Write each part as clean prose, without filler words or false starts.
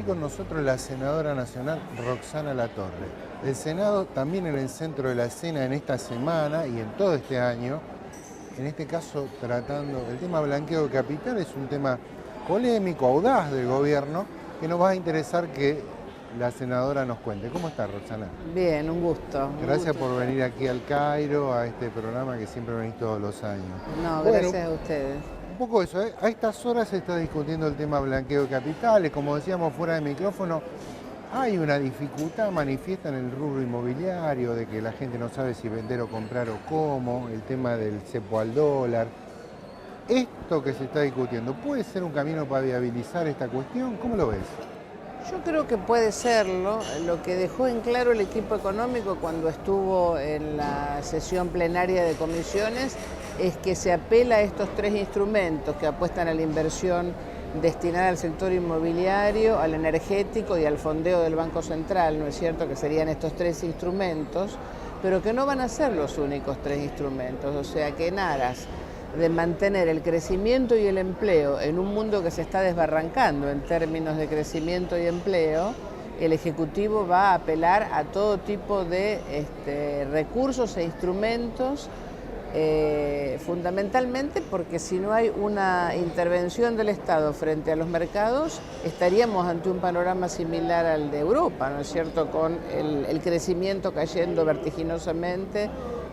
con nosotros la senadora nacional Roxana Latorre. El Senado también en el centro de la escena en esta semana y en todo este año, en este caso tratando el tema blanqueo de capital, es un tema polémico, audaz del gobierno, que nos va a interesar que la senadora nos cuente. ¿Cómo está, Roxana? Bien, un gusto. Gracias por venir aquí al Cairo, a este programa que siempre venís todos los años. No, Bueno, gracias a ustedes. un poco eso, ¿eh? A estas horas se está discutiendo el tema blanqueo de capitales, como decíamos fuera de micrófono, hay una dificultad manifiesta en el rubro inmobiliario, de que la gente no sabe si vender o comprar o cómo, el tema del cepo al dólar. Esto que se está discutiendo, ¿puede ser un camino para viabilizar esta cuestión? ¿Cómo lo ves? Yo creo que puede serlo. Lo que dejó en claro el equipo económico cuando estuvo en la sesión plenaria de comisiones es que se apela a estos tres instrumentos que apuestan a la inversión destinada al sector inmobiliario, al energético y al fondeo del Banco Central, ¿no es cierto? Que serían estos tres instrumentos, pero que no van a ser los únicos tres instrumentos. O sea que en aras de mantener el crecimiento y el empleo en un mundo que se está desbarrancando en términos de crecimiento y empleo, el Ejecutivo va a apelar a todo tipo de recursos e instrumentos, fundamentalmente porque si no hay una intervención del Estado frente a los mercados, estaríamos ante un panorama similar al de Europa, ¿no es cierto?, con el crecimiento cayendo vertiginosamente,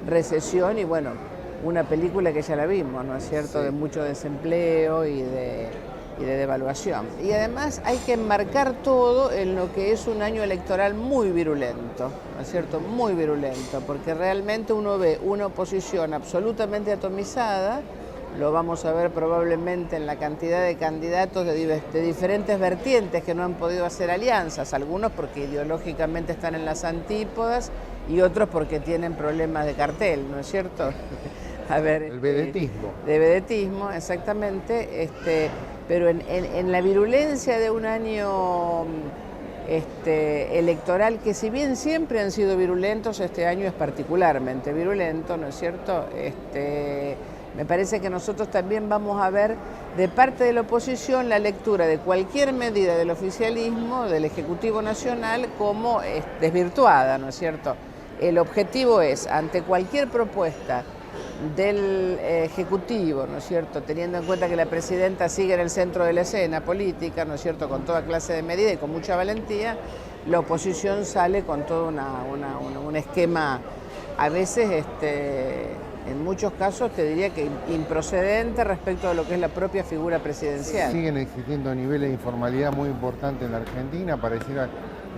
recesión y bueno, una película que ya la vimos, ¿no es cierto?, de mucho desempleo y de devaluación. Y además hay que enmarcar todo en lo que es un año electoral muy virulento, ¿no es cierto?, muy virulento, porque realmente uno ve una oposición absolutamente atomizada, lo vamos a ver probablemente en la cantidad de candidatos de diferentes vertientes que no han podido hacer alianzas, algunos porque ideológicamente están en las antípodas y otros porque tienen problemas de cartel, ¿no es cierto? A ver, El vedetismo. De vedetismo, exactamente, pero en la virulencia de un año electoral que si bien siempre han sido virulentos, este año es particularmente virulento, ¿no es cierto? Me parece que nosotros también vamos a ver de parte de la oposición la lectura de cualquier medida del oficialismo, del Ejecutivo Nacional, como desvirtuada, ¿no es cierto? El objetivo es, ante cualquier propuesta del Ejecutivo, ¿no es cierto?, teniendo en cuenta que la presidenta sigue en el centro de la escena política, ¿no es cierto?, con toda clase de medidas y con mucha valentía, la oposición sale con todo un esquema, a veces, en muchos casos, te diría que improcedente respecto a lo que es la propia figura presidencial. Siguen existiendo niveles de informalidad muy importantes en la Argentina, pareciera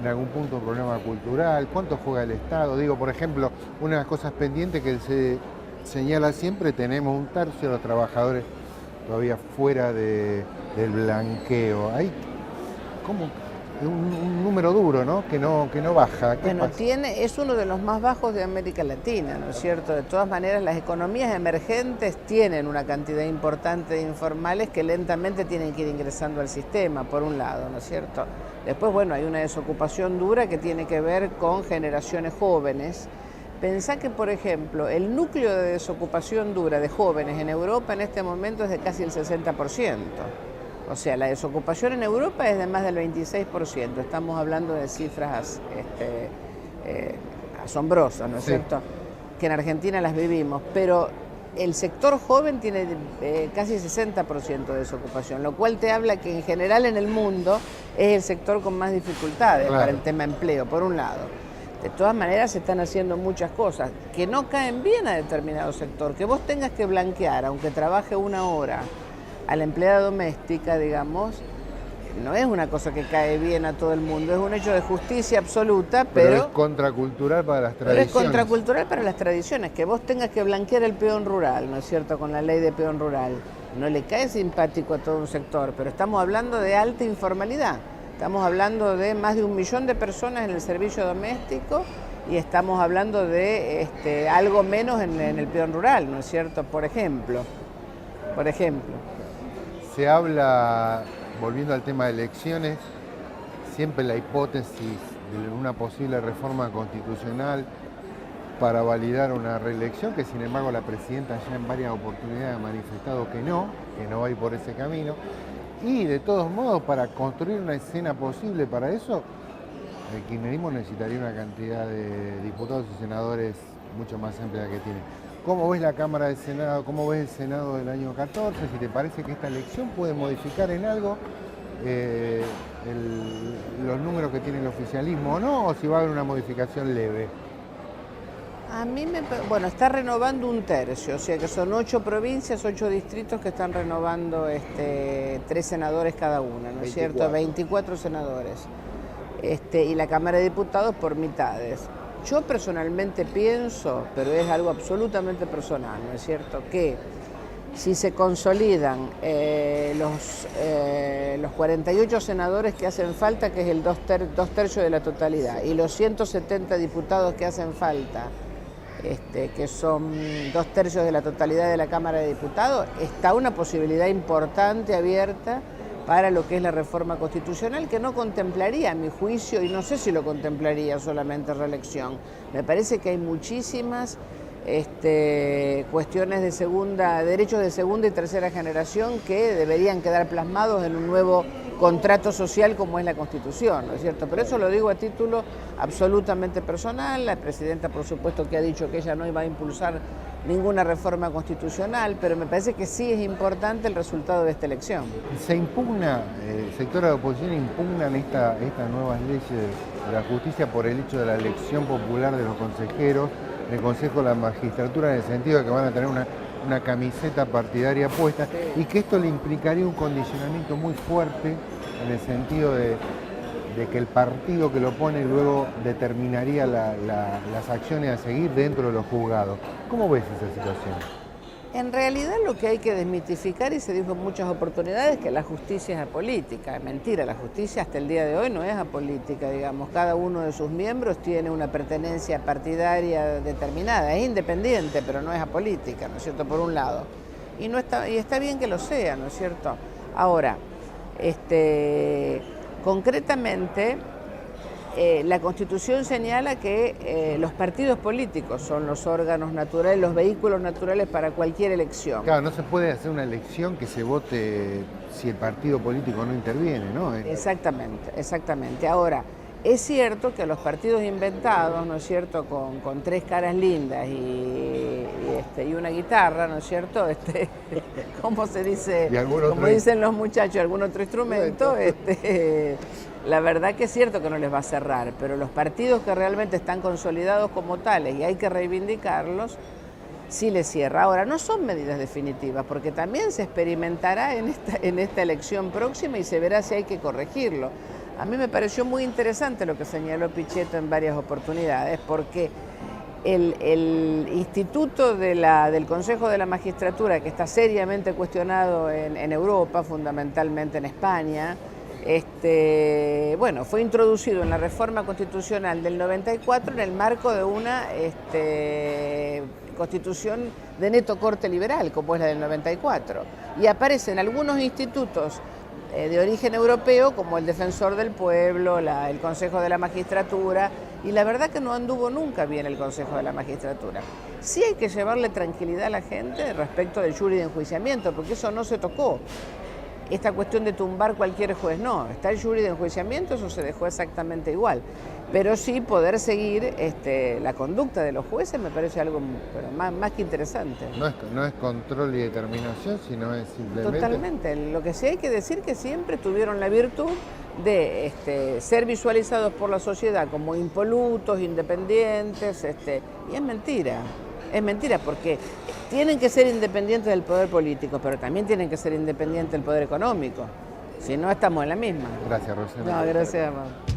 en algún punto un problema cultural. ¿Cuánto juega el Estado? Digo, por ejemplo, una de las cosas pendientes que se señala siempre, tenemos un tercio de los trabajadores todavía fuera del blanqueo. Hay como un número duro, ¿no? Que no baja. Bueno, pasa? es uno de los más bajos de América Latina, ¿no es cierto? De todas maneras, las economías emergentes tienen una cantidad importante de informales que lentamente tienen que ir ingresando al sistema, por un lado, ¿no es cierto? Después, bueno, hay una desocupación dura que tiene que ver con generaciones jóvenes. Pensá que, por ejemplo, el núcleo de desocupación dura de jóvenes en Europa en este momento es de casi el 60%. O sea, la desocupación en Europa es de más del 26%. Estamos hablando de cifras asombrosas, ¿no es cierto?, que en Argentina las vivimos. Pero el sector joven tiene casi 60% de desocupación, lo cual te habla que en general en el mundo es el sector con más dificultades para el tema empleo, por un lado. De todas maneras se están haciendo muchas cosas que no caen bien a determinado sector. Que vos tengas que blanquear, aunque trabaje una hora, a la empleada doméstica, digamos, no es una cosa que cae bien a todo el mundo, es un hecho de justicia absoluta, pero es contracultural para las tradiciones. Pero es contracultural para las tradiciones, que vos tengas que blanquear el peón rural, ¿no es cierto?, con la ley de peón rural. No le cae simpático a todo un sector, pero estamos hablando de alta informalidad. Estamos hablando de más de 1 millón de personas en el servicio doméstico y estamos hablando de algo menos en el peón rural, ¿no es cierto?, por ejemplo. Se habla, volviendo al tema de elecciones, siempre la hipótesis de una posible reforma constitucional para validar una reelección, que sin embargo la presidenta ya en varias oportunidades ha manifestado que no va a ir por ese camino. Y de todos modos, para construir una escena posible para eso, el kirchnerismo necesitaría una cantidad de diputados y senadores mucho más amplia de la que tiene. ¿Cómo ves la Cámara del Senado? ¿Cómo ves el Senado del año 14? Si te parece que esta elección puede modificar en algo los números que tiene el oficialismo o no, o si va a haber una modificación leve. A mí bueno, está renovando un tercio, o sea que son 8 provincias, 8 distritos que están renovando 3 senadores cada una, ¿no es cierto? 24 senadores. Y la Cámara de Diputados por mitades. Yo personalmente pienso, pero es algo absolutamente personal, ¿no es cierto?, que si se consolidan los 48 senadores que hacen falta, que es el 2/3 de la totalidad, y los 170 diputados que hacen falta, que son 2/3 de la totalidad de la Cámara de Diputados, está una posibilidad importante abierta para lo que es la reforma constitucional, que no contemplaría, a mi juicio, y no sé si lo contemplaría solamente reelección. Me parece que hay muchísimas cuestiones de derechos de segunda y tercera generación que deberían quedar plasmados en un nuevo contrato social como es la Constitución, ¿no es cierto? Pero eso lo digo a título absolutamente personal. La presidenta, por supuesto, que ha dicho que ella no iba a impulsar ninguna reforma constitucional, pero me parece que sí es importante el resultado de esta elección. Se impugna, el sector de la oposición impugnan estas nuevas leyes de la justicia por el hecho de la elección popular de los consejeros del Consejo de la Magistratura, en el sentido de que van a tener una camiseta partidaria puesta, sí, y que esto le implicaría un condicionamiento muy fuerte en el sentido de que el partido que lo pone luego determinaría las acciones a seguir dentro de los juzgados. ¿Cómo ves esa situación? En realidad lo que hay que desmitificar, y se dijo en muchas oportunidades, que la justicia es apolítica. Es mentira, la justicia hasta el día de hoy no es apolítica, digamos. Cada uno de sus miembros tiene una pertenencia partidaria determinada, es independiente, pero no es apolítica, ¿no es cierto?, por un lado. Y está bien que lo sea, ¿no es cierto? Ahora, concretamente, la Constitución señala que los partidos políticos son los órganos naturales, los vehículos naturales para cualquier elección. Claro, no se puede hacer una elección que se vote si el partido político no interviene, ¿no? Exactamente, exactamente. Ahora, es cierto que los partidos inventados, ¿no es cierto?, con 3 caras lindas y una guitarra, ¿no es cierto?, ¿cómo se dice? Como dicen los muchachos, algún otro instrumento, la verdad que es cierto que no les va a cerrar, pero los partidos que realmente están consolidados como tales y hay que reivindicarlos, sí les cierra. Ahora, no son medidas definitivas, porque también se experimentará en esta elección próxima y se verá si hay que corregirlo. A mí me pareció muy interesante lo que señaló Pichetto en varias oportunidades, porque el instituto del Consejo de la Magistratura, que está seriamente cuestionado en Europa, fundamentalmente en España, bueno, fue introducido en la reforma constitucional del 94 en el marco de una constitución de neto corte liberal, como es la del 94. Y aparecen algunos institutos de origen europeo, como el Defensor del Pueblo, el Consejo de la Magistratura, y la verdad que no anduvo nunca bien el Consejo de la Magistratura. Sí hay que llevarle tranquilidad a la gente respecto del jury de enjuiciamiento, porque eso no se tocó. Esta cuestión de tumbar cualquier juez, no, está el jury de enjuiciamiento, eso se dejó exactamente igual. Pero sí poder seguir la conducta de los jueces me parece algo más que interesante. No es control y determinación, sino es simplemente... Totalmente. Lo que sí hay que decir que siempre tuvieron la virtud de ser visualizados por la sociedad como impolutos, independientes, y es mentira. Es mentira, porque tienen que ser independientes del poder político, pero también tienen que ser independientes del poder económico. Si no, estamos en la misma. Gracias, Rosana. No, gracias, Amado.